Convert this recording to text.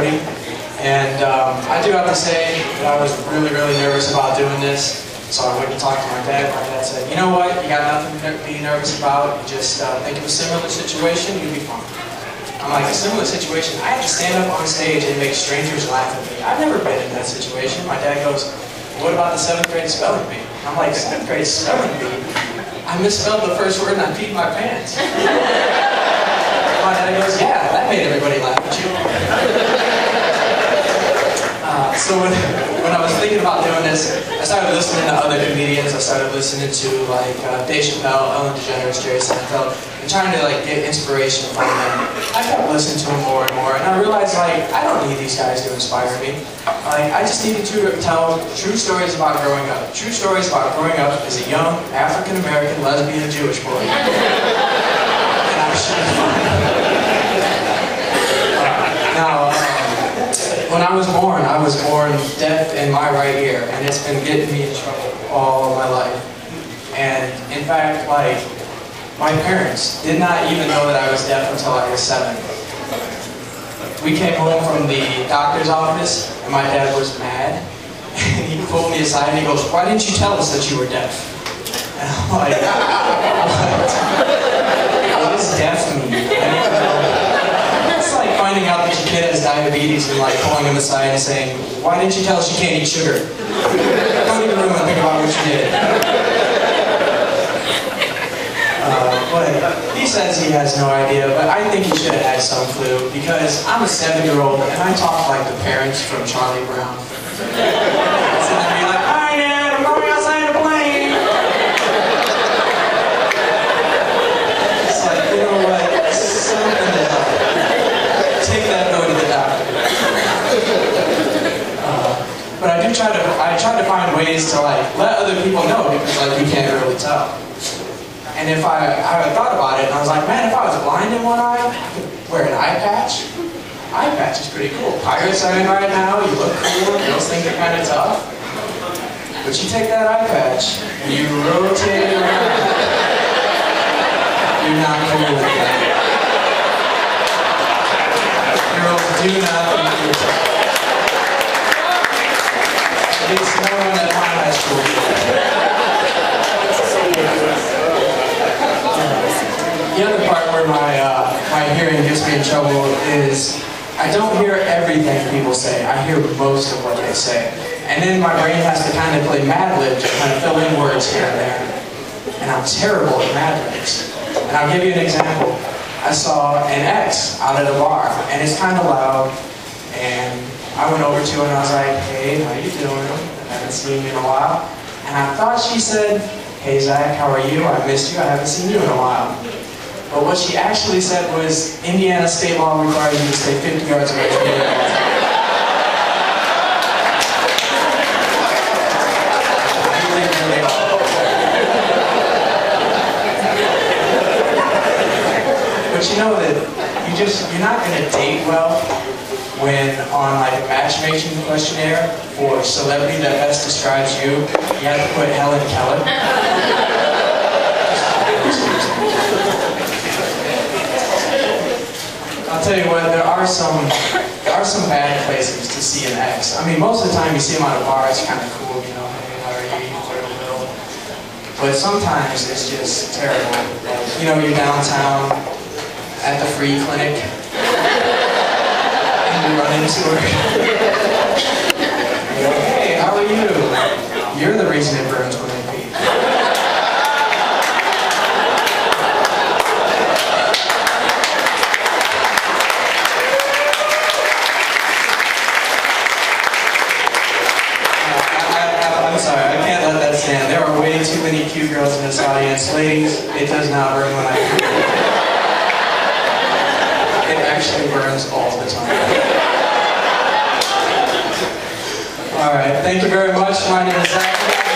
Rody. And I do have to say that I was really nervous about doing this. So I went and talked to my dad. My dad said, you know what, you got nothing to be nervous about. You just think of a similar situation, you'll be fine. I'm like, a similar situation? I have to stand up on stage and make strangers laugh at me. I've never been in that situation. My dad goes, what about the 7th grade spelling bee? I'm like, 7th grade spelling bee? I misspelled the first word and I peed my pants. My dad goes, yeah, that made everybody laugh at you. So when I was thinking about doing this, I started listening to other comedians. I started listening to like Dave Chappelle, Ellen DeGeneres, Jerry Seinfeld, and trying to like get inspiration from them. I kept listening to them more and more, and I realized like I don't need these guys to inspire me. Like I just needed to tell true stories about growing up. True stories about growing up as a young African American lesbian Jewish boy. And I should have fun. When I was born deaf in my right ear, and it's been getting me in trouble all my life. And in fact, like, my parents did not even know that I was deaf until I was 7. We came home from the doctor's office, and my dad was mad. And he pulled me aside and he goes, why didn't you tell us that you were deaf? And I'm like, what does deaf mean? Finding out that your kid has diabetes and like pulling him aside and saying, why didn't you tell us you can't eat sugar? Go to your room and think about what you did. But he says he has no idea, but I think he should have had some clue because I'm a 7-year-old and I talk like the parents from Charlie Brown. So I'd be like, hi Dad, I'm going outside to play. It's like, you know what, something is up. Take that note to the doctor. But I try to find ways to like let other people know because like you can't really tell. And if I thought about it and I was like, man, if I was blind in one eye, I could wear an eye patch. Eye patch is pretty cool. Pirates are in right now, you look cool, girls think you're kind of tough. But you take that eye patch, you rotate it around. You're not cool with that. Girls do not think you're tough. At least no one at my high school. The other part where my hearing gets me in trouble is I don't hear everything people say. I hear most of what they say. And then my brain has to kind of play Mad Lib to kind of fill in words here and there. And I'm terrible at Mad Libs. And I'll give you an example. I saw an ex out at a bar, and it's kind of loud, and I went over to her and I was like, hey, how you doing? I haven't seen you in a while. And I thought she said, hey Zach, how are you? I missed you, I haven't seen you in a while. But what she actually said was, Indiana state law requires you to stay 50 yards away from me. But you know that you're not going to date well when on like a matchmaking questionnaire for celebrity that best describes you, you have to put Helen Keller. I'll tell you what, there are some bad places to see an ex. I mean, most of the time you see them at a bar, it's kind of cool, you know, hey, how are you? But sometimes it's just terrible. Like, you know, you're downtown at the free clinic, and you run into her. Hey, how are you? You're the reason it burns when they pee. I'm sorry, I can't let that stand. There are way too many cute girls in this audience. Ladies, it does not burn when I pee. It actually burns all the time. Alright, thank you very much. My name is Zach.